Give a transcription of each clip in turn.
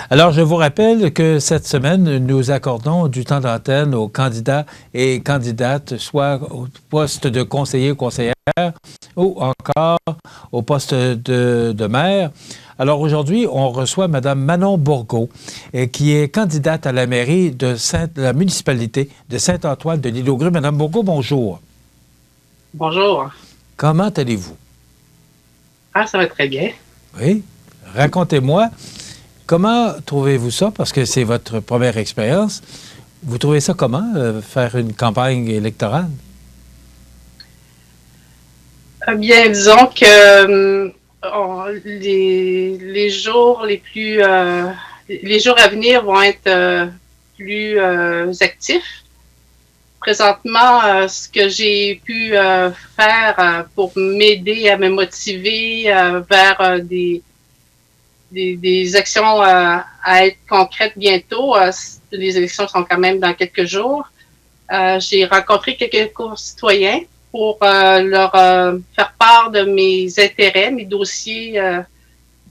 Alors, je vous rappelle que cette semaine, nous accordons du temps d'antenne aux candidats et candidates, soit au poste de conseiller ou conseillère ou encore au poste de maire. Alors aujourd'hui, on reçoit Mme Manon Bourgault, qui est candidate à la mairie de la municipalité de Saint-Antoine de l'Île-aux-Grues. Mme Bourgault, bonjour. Bonjour. Comment allez-vous? Ah, ça va très bien. Oui. Racontez-moi, comment trouvez-vous ça? Parce que c'est votre première expérience. Vous trouvez ça comment, faire une campagne électorale? Bien, disons que les jours les jours à venir vont être plus actifs. Présentement, ce que j'ai pu faire pour m'aider à me motiver vers des actions à être concrètes bientôt, les élections sont quand même dans quelques jours. J'ai rencontré quelques concitoyens pour leur faire part de mes intérêts, mes dossiers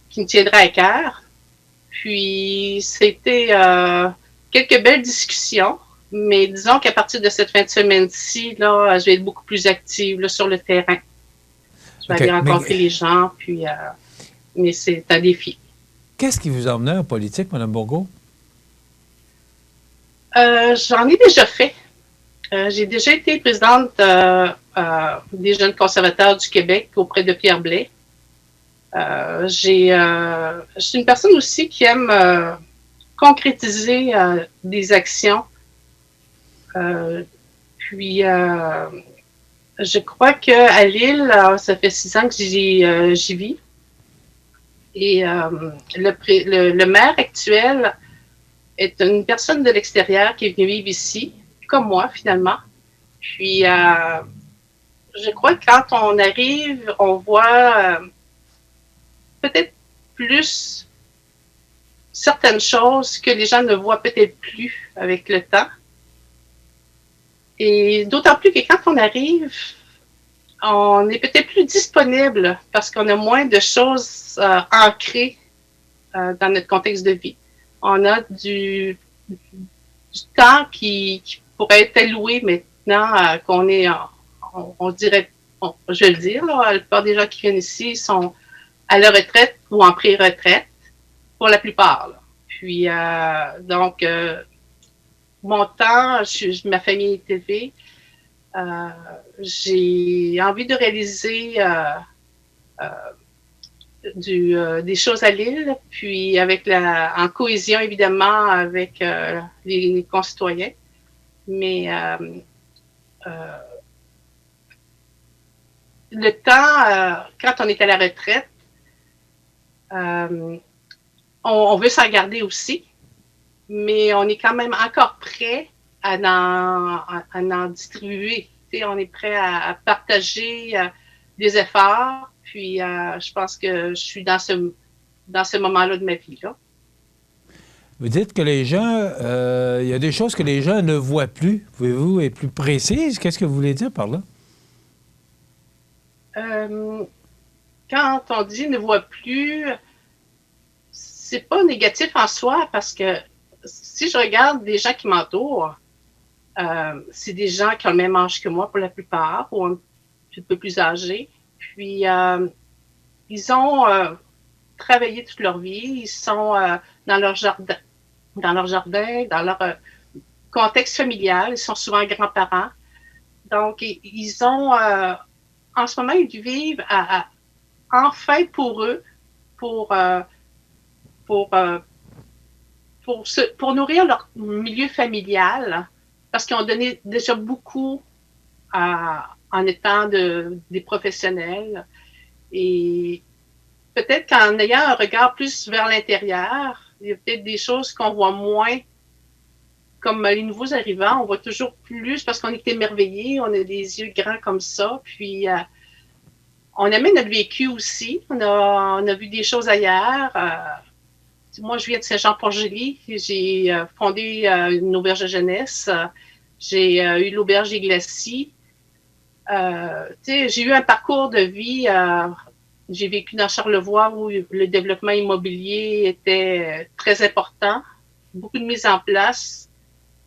qui me tiendraient à cœur. Puis, c'était quelques belles discussions, mais disons qu'à partir de cette fin de semaine-ci, là, je vais être beaucoup plus active là, sur le terrain. Je vais aller rencontrer les gens, puis mais c'est un défi. Qu'est-ce qui vous a emmené en politique, Mme Bourgault? J'en ai déjà fait. J'ai déjà été présidente des Jeunes conservateurs du Québec auprès de Pierre Blais. Je suis une personne aussi qui aime concrétiser des actions. Puis, je crois qu'à Lille, ça fait 6 ans que j'y vis. Et le maire actuel est une personne de l'extérieur qui est venue vivre ici, comme moi finalement. Puis, je crois que quand on arrive, on voit peut-être plus certaines choses que les gens ne voient peut-être plus avec le temps. Et d'autant plus que quand on arrive, on est peut-être plus disponible parce qu'on a moins de choses ancrées dans notre contexte de vie. On a du temps qui pourrait être alloué maintenant qu'on est, on dirait, je vais le dire, là, la plupart des gens qui viennent ici sont à la retraite ou en pré-retraite, pour la plupart. Là. Puis, donc, mon temps, ma famille est élevée. J'ai envie de réaliser des choses à Lille, puis en cohésion évidemment avec les concitoyens. Mais le temps, quand on est à la retraite, on veut s'en garder aussi, mais on est quand même encore prêt à en distribuer. T'sais, on est prêt à partager des efforts. Puis, je pense que je suis dans ce moment-là de ma vie, là. Vous dites que les gens, il y a des choses que les gens ne voient plus. Pouvez-vous être plus précise? Qu'est-ce que vous voulez dire par là? Quand on dit ne voit plus, c'est pas négatif en soi parce que si je regarde les gens qui m'entourent, c'est des gens qui ont le même âge que moi pour la plupart, ou un petit peu plus âgés. Puis, ils ont travaillé toute leur vie, ils sont dans leur jardin, dans leur contexte familial, ils sont souvent grands-parents. Donc, ils ont, en ce moment, ils vivent enfin pour eux, pour nourrir leur milieu familial, parce qu'ils ont donné déjà beaucoup en étant des professionnels. Et peut-être qu'en ayant un regard plus vers l'intérieur, il y a peut-être des choses qu'on voit moins. Comme les nouveaux arrivants, on voit toujours plus parce qu'on est émerveillés, on a des yeux grands comme ça. Puis, on amène notre vécu aussi. On a vu des choses ailleurs. Moi, je viens de Saint-Jean-Port-Joli. J'ai fondé une auberge de jeunesse. J'ai eu l'auberge des Glacis. J'ai eu un parcours de vie J'ai vécu dans Charlevoix où le développement immobilier était très important. Beaucoup de mise en place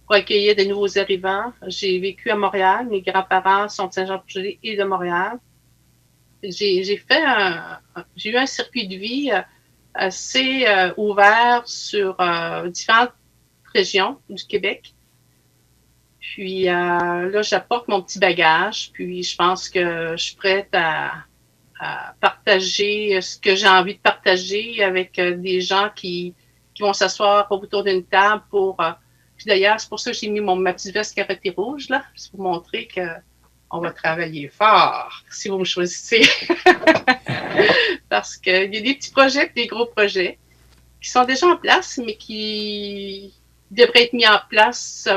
pour accueillir de nouveaux arrivants. J'ai vécu à Montréal. Mes grands-parents sont de Saint-Jean-Port-Joli et de Montréal. J'ai eu un circuit de vie assez ouvert sur différentes régions du Québec. Puis là, j'apporte mon petit bagage. Puis je pense que je suis prête à partager ce que j'ai envie de partager avec des gens qui vont s'asseoir autour d'une table pour... puis d'ailleurs, c'est pour ça que j'ai mis ma petite veste carottée rouge, là. C'est pour montrer qu'on va travailler fort si vous me choisissez. Parce qu'il y a des petits projets et des gros projets qui sont déjà en place, mais qui devraient être mis en place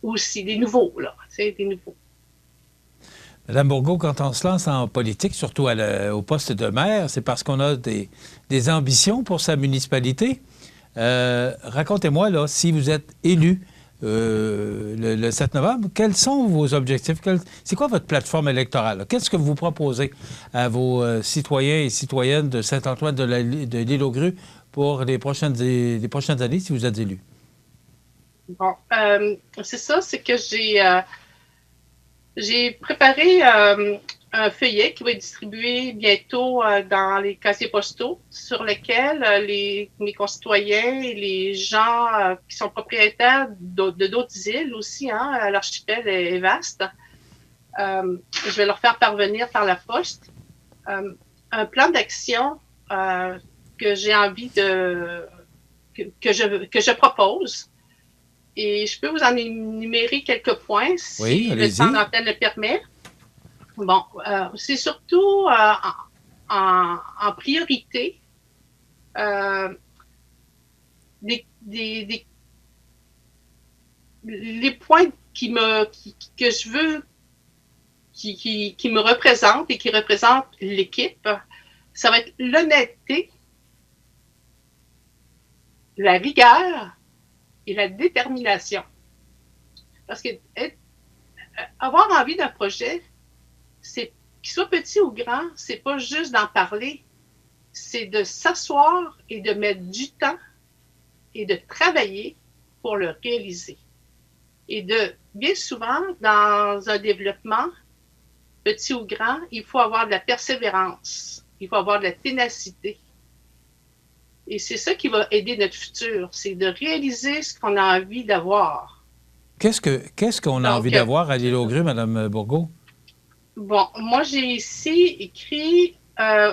aussi, des nouveaux, là. C'est des nouveaux. Madame Bourgault, quand on se lance en politique, surtout au poste de maire, c'est parce qu'on a des ambitions pour sa municipalité. Racontez-moi, là, si vous êtes élu le 7 novembre, quels sont vos objectifs? C'est quoi votre plateforme électorale? Qu'est-ce que vous proposez à vos citoyens et citoyennes de Saint-Antoine de l'Île-aux-Grues pour les prochaines années, si vous êtes élu? Bon, c'est ça, c'est que j'ai préparé un feuillet qui va être distribué bientôt dans les casiers postaux sur lequel mes concitoyens et les gens qui sont propriétaires de d'autres îles aussi, hein, l'archipel est vaste, je vais leur faire parvenir par la poste un plan d'action que j'ai envie que je propose. Et je peux vous en énumérer quelques points si oui, le temps d'antenne le permet. Bon, c'est surtout en priorité les points que je veux qui me représentent et qui représentent l'équipe. Ça va être l'honnêteté, la rigueur et la détermination. Parce que avoir envie d'un projet, qu'il soit petit ou grand, c'est pas juste d'en parler, c'est de s'asseoir et de mettre du temps et de travailler pour le réaliser. Et bien souvent, dans un développement, petit ou grand, il faut avoir de la persévérance, il faut avoir de la ténacité. Et c'est ça qui va aider notre futur, c'est de réaliser ce qu'on a envie d'avoir. Qu'est-ce qu'on a envie d'avoir à l'Île-aux-Grues, Mme Bourgault? Bon, moi, j'ai ici écrit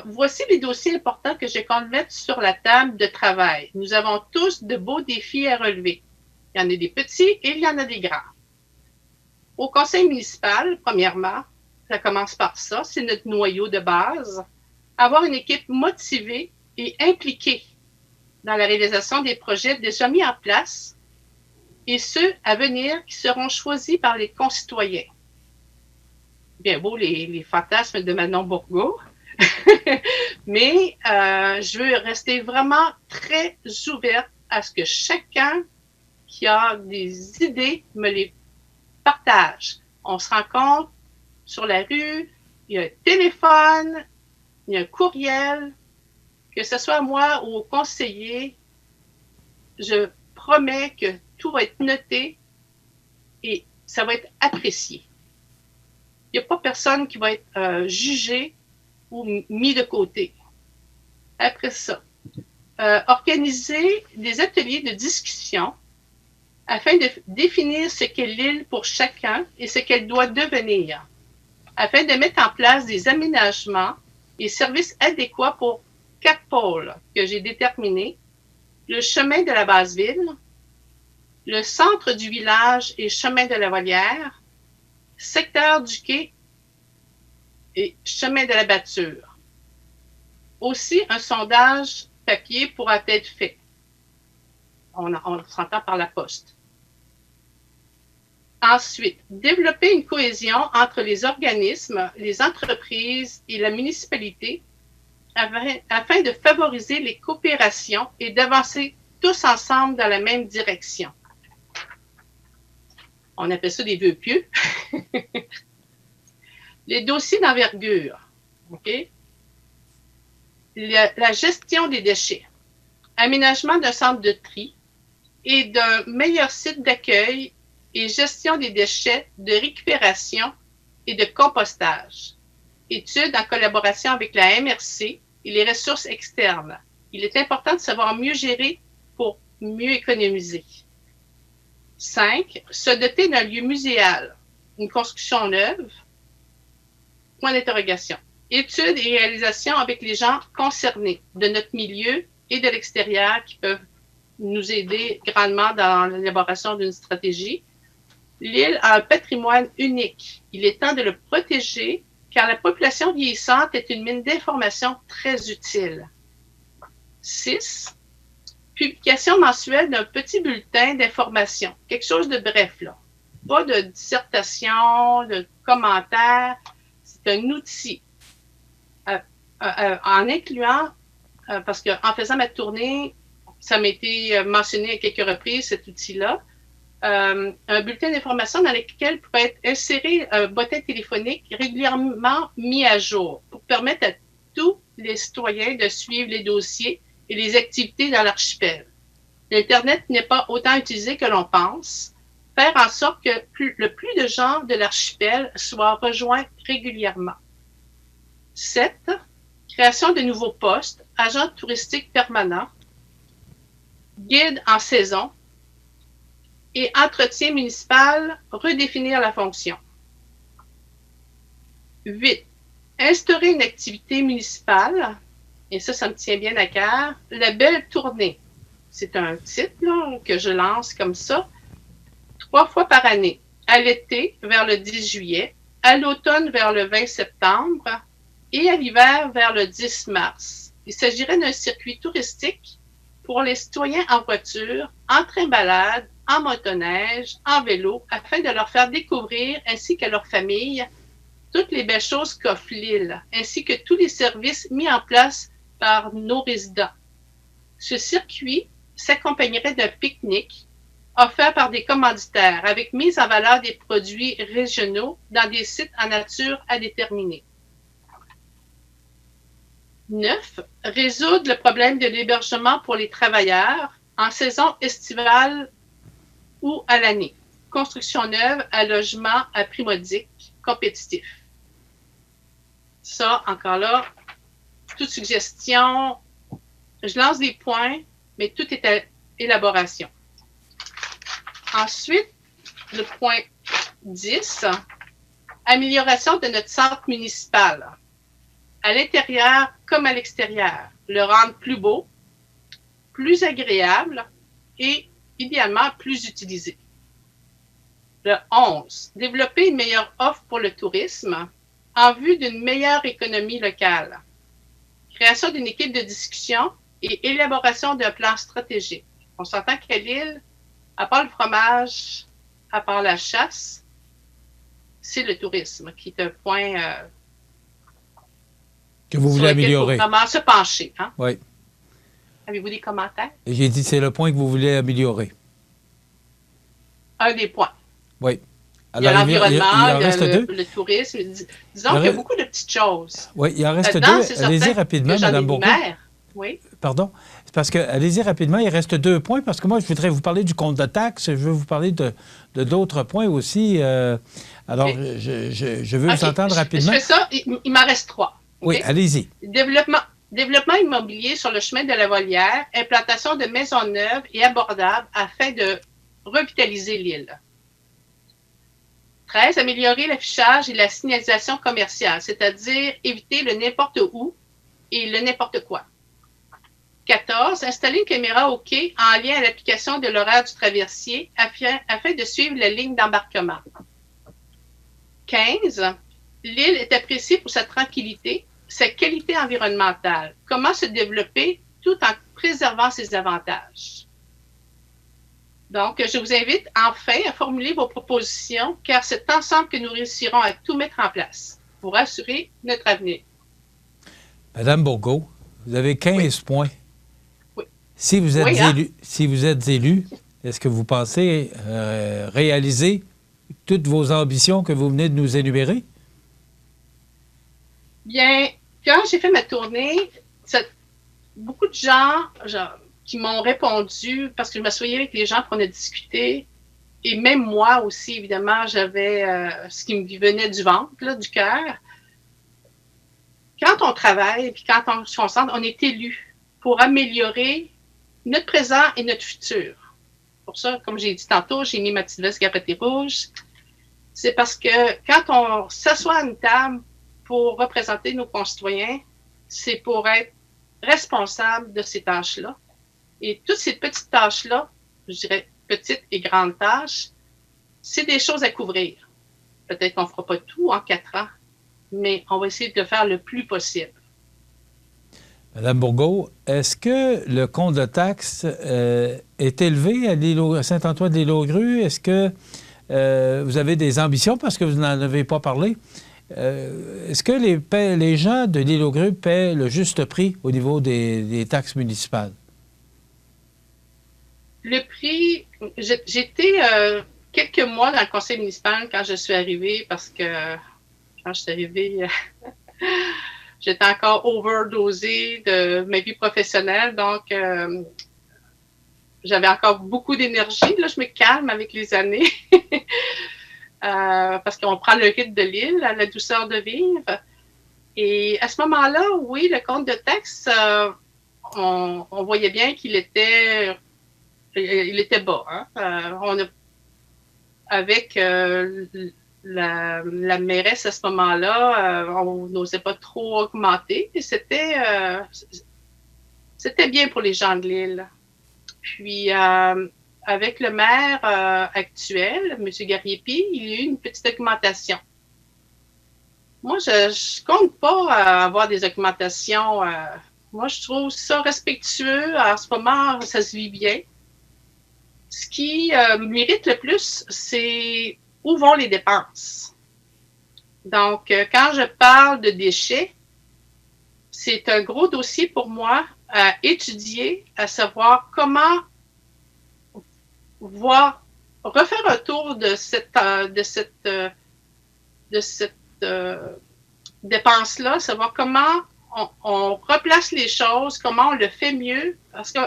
voici les dossiers importants que je compte mettre sur la table de travail. Nous avons tous de beaux défis à relever. Il y en a des petits et il y en a des grands. Au conseil municipal, premièrement, ça commence par ça, c'est notre noyau de base. Avoir une équipe motivée et impliquée dans la réalisation des projets déjà mis en place et ceux à venir qui seront choisis par les concitoyens. Bien beau les fantasmes de Manon Bourgault, mais je veux rester vraiment très ouverte à ce que chacun qui a des idées me les partage. On se rencontre sur la rue, il y a un téléphone, il y a un courriel, que ce soit moi ou au conseiller, je promets que tout va être noté et ça va être apprécié. Il n'y a pas personne qui va être jugé ou mis de côté. Après ça, organiser des ateliers de discussion afin de définir ce qu'est l'île pour chacun et ce qu'elle doit devenir, afin de mettre en place des aménagements et services adéquats pour 4 pôles que j'ai déterminés: le chemin de la Basse-Ville, le centre du village et chemin de la Volière, secteur du quai et chemin de la Batture. Aussi, un sondage papier pourra être fait. On s'entend par la poste. Ensuite, développer une cohésion entre les organismes, les entreprises et la municipalité afin de favoriser les coopérations et d'avancer tous ensemble dans la même direction. On appelle ça des vœux pieux. Les dossiers d'envergure. OK? la gestion des déchets, aménagement d'un centre de tri et d'un meilleur site d'accueil et gestion des déchets, de récupération et de compostage. Études en collaboration avec la MRC et les ressources externes. Il est important de savoir mieux gérer pour mieux économiser. 5. Se doter d'un lieu muséal, une construction neuve. Point d'interrogation. Études et réalisations avec les gens concernés de notre milieu et de l'extérieur qui peuvent nous aider grandement dans l'élaboration d'une stratégie. L'île a un patrimoine unique. Il est temps de le protéger car la population vieillissante est une mine d'informations très utile. 6. Publication mensuelle d'un petit bulletin d'information. Quelque chose de bref, là. Pas de dissertation, de commentaires. C'est un outil. En incluant, parce qu'en faisant ma tournée, ça m'a été mentionné à quelques reprises, cet outil-là, un bulletin d'information dans lequel peut être inséré un bottin téléphonique régulièrement mis à jour pour permettre à tous les citoyens de suivre les dossiers et les activités dans l'archipel. L'Internet n'est pas autant utilisé que l'on pense. Faire en sorte que le plus de gens de l'archipel soient rejoints régulièrement. 7. Création de nouveaux postes, agents touristiques permanents, guides en saison et entretien municipal, redéfinir la fonction. 8. Instaurer une activité municipale, et ça me tient bien à cœur, la belle tournée. C'est un titre là, que je lance comme ça, 3 fois par année, à l'été vers le 10 juillet, à l'automne vers le 20 septembre et à l'hiver vers le 10 mars. Il s'agirait d'un circuit touristique pour les citoyens en voiture, en train-balade, en motoneige, en vélo, afin de leur faire découvrir, ainsi qu'à leur famille, toutes les belles choses qu'offre l'île, ainsi que tous les services mis en place par nos résidents. Ce circuit s'accompagnerait d'un pique-nique offert par des commanditaires avec mise en valeur des produits régionaux dans des sites en nature à déterminer. 9. Résoudre le problème de l'hébergement pour les travailleurs en saison estivale ou à l'année. Construction neuve à logement à prix modique, compétitif. Ça, encore là, toute suggestion, je lance des points, mais tout est à élaboration. Ensuite, le point 10, amélioration de notre centre municipal, à l'intérieur comme à l'extérieur, le rendre plus beau, plus agréable et idéalement plus utilisé. Le 11, développer une meilleure offre pour le tourisme en vue d'une meilleure économie locale. Création d'une équipe de discussion et élaboration d'un plan stratégique. On s'entend qu'à l'île, à part le fromage, à part la chasse, c'est le tourisme qui est un point que vous voulez améliorer. Il faut vraiment se pencher. Hein? Oui. Avez-vous des commentaires? J'ai dit c'est le point que vous voulez améliorer. Un des points. Oui. Alors, il y a l'environnement, le tourisme. Disons qu'il y a beaucoup de petites choses. Oui, il en reste deux. Allez-y rapidement, Mme Bourgault. Oui. Pardon? C'est parce que, allez-y rapidement, il reste 2 points, parce que moi, je voudrais vous parler du compte de taxes, je veux vous parler de d'autres points aussi. Alors, je veux vous entendre rapidement. Je fais ça, il m'en reste 3. Oui, allez-y. Développement immobilier sur le chemin de la Volière, implantation de maisons neuves et abordables afin de revitaliser l'île. 13, améliorer l'affichage et la signalisation commerciale, c'est-à-dire éviter le n'importe où et le n'importe quoi. 14, installer une caméra au quai en lien à l'application de l'horaire du traversier afin de suivre la ligne d'embarquement. 15, l'île est appréciée pour sa tranquillité, sa qualité environnementale. Comment se développer tout en préservant ses avantages. Donc, je vous invite enfin à formuler vos propositions, car c'est ensemble que nous réussirons à tout mettre en place pour assurer notre avenir. Madame Bourgault, vous avez 15 points. Oui. Si vous êtes élu, est-ce que vous pensez réaliser toutes vos ambitions que vous venez de nous énumérer? Bien, quand j'ai fait ma tournée, beaucoup de gens qui m'ont répondu, parce que je m'assoyais avec les gens pour en discuter, et même moi aussi, évidemment, j'avais ce qui me venait du ventre, là, du cœur. Quand on travaille, puis quand on se concentre, on est élu pour améliorer notre présent et notre futur. Pour ça, comme j'ai dit tantôt, j'ai mis ma petite veste garrottée rouge. C'est parce que quand on s'assoit à une table pour représenter nos concitoyens, c'est pour être responsable de ces tâches-là. Et toutes ces petites tâches-là, je dirais petites et grandes tâches, c'est des choses à couvrir. Peut-être qu'on ne fera pas tout en 4 ans, mais on va essayer de le faire le plus possible. Madame Bourgault, est-ce que le compte de taxes est élevé à Saint-Antoine-de-l'Île-aux-Grues? Est-ce que vous avez des ambitions, parce que vous n'en avez pas parlé? Est-ce que les gens de l'Île-aux-Grues paient le juste prix au niveau des taxes municipales? Le prix, j'étais quelques mois dans le conseil municipal quand je suis arrivée, parce que quand je suis arrivée, j'étais encore overdosée de ma vie professionnelle, donc j'avais encore beaucoup d'énergie. Là, je me calme avec les années parce qu'on prend le rythme de l'île, la douceur de vivre. Et à ce moment-là, oui, le compte de taxes, on voyait bien qu'il était bas. Hein? Avec la mairesse à ce moment-là, on n'osait pas trop augmenter. Et c'était bien pour les gens de l'île. Puis, avec le maire actuel, M. Gariepi, il y a eu une petite augmentation. Moi, je compte pas avoir des augmentations. Moi, je trouve ça respectueux. En ce moment, ça se vit bien. Ce qui m'irrite le plus, c'est où vont les dépenses. Donc, quand je parle de déchets, c'est un gros dossier pour moi à étudier, à savoir comment refaire un tour de cette dépense-là, savoir comment on replace les choses, comment on le fait mieux, parce que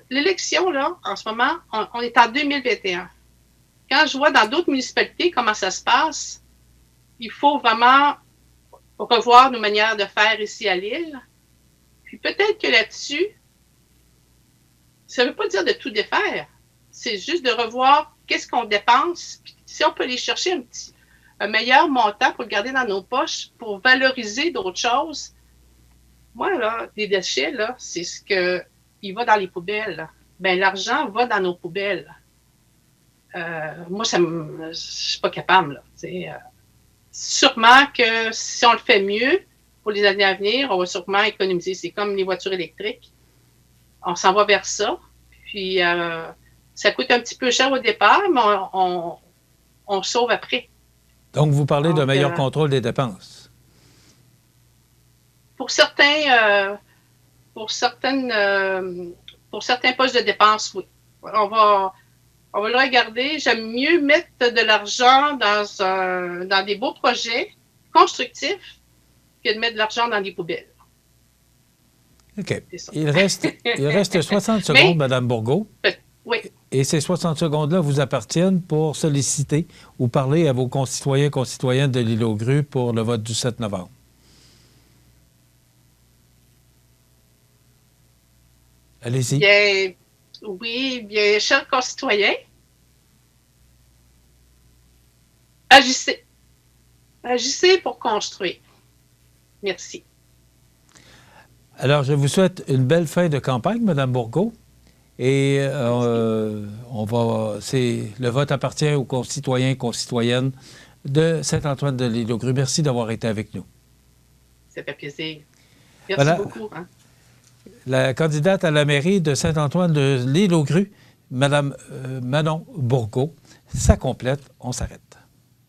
l'élection, là, en ce moment, on est en 2021. Quand je vois dans d'autres municipalités comment ça se passe, il faut vraiment revoir nos manières de faire ici à l'île. Puis peut-être que là-dessus, ça ne veut pas dire de tout défaire. C'est juste de revoir qu'est-ce qu'on dépense. Puis si on peut aller chercher un meilleur montant pour le garder dans nos poches, pour valoriser d'autres choses. Moi, là, des déchets, là, c'est ce que il va dans les poubelles. Bien, l'argent va dans nos poubelles. Moi, je suis pas capable. Là, sûrement que si on le fait mieux pour les années à venir, on va sûrement économiser. C'est comme les voitures électriques. On s'en va vers ça. Puis, ça coûte un petit peu cher au départ, mais on sauve après. Donc, vous parlez d'un meilleur contrôle des dépenses. Pour certains postes de dépenses, oui. On va le regarder. J'aime mieux mettre de l'argent dans des beaux projets constructifs que de mettre de l'argent dans des poubelles. OK. Il reste 60 secondes, Mme Bourgault. Oui. Et ces 60 secondes-là vous appartiennent pour solliciter ou parler à vos concitoyens et concitoyennes de l'Île-aux-Grues pour le vote du 7 novembre. Allez-y. Bien, oui, bien, chers concitoyens, agissez. Agissez pour construire. Merci. Alors, je vous souhaite une belle fin de campagne, Mme Bourgault. Et le vote appartient aux concitoyens et concitoyennes de Saint-Antoine-de-l'Île-aux-Grues. Merci d'avoir été avec nous. Ça fait plaisir. Merci beaucoup. Hein? La candidate à la mairie de Saint-Antoine-de-l'Île-aux-Grues, Mme Manon Bourgault. Ça complète. On s'arrête.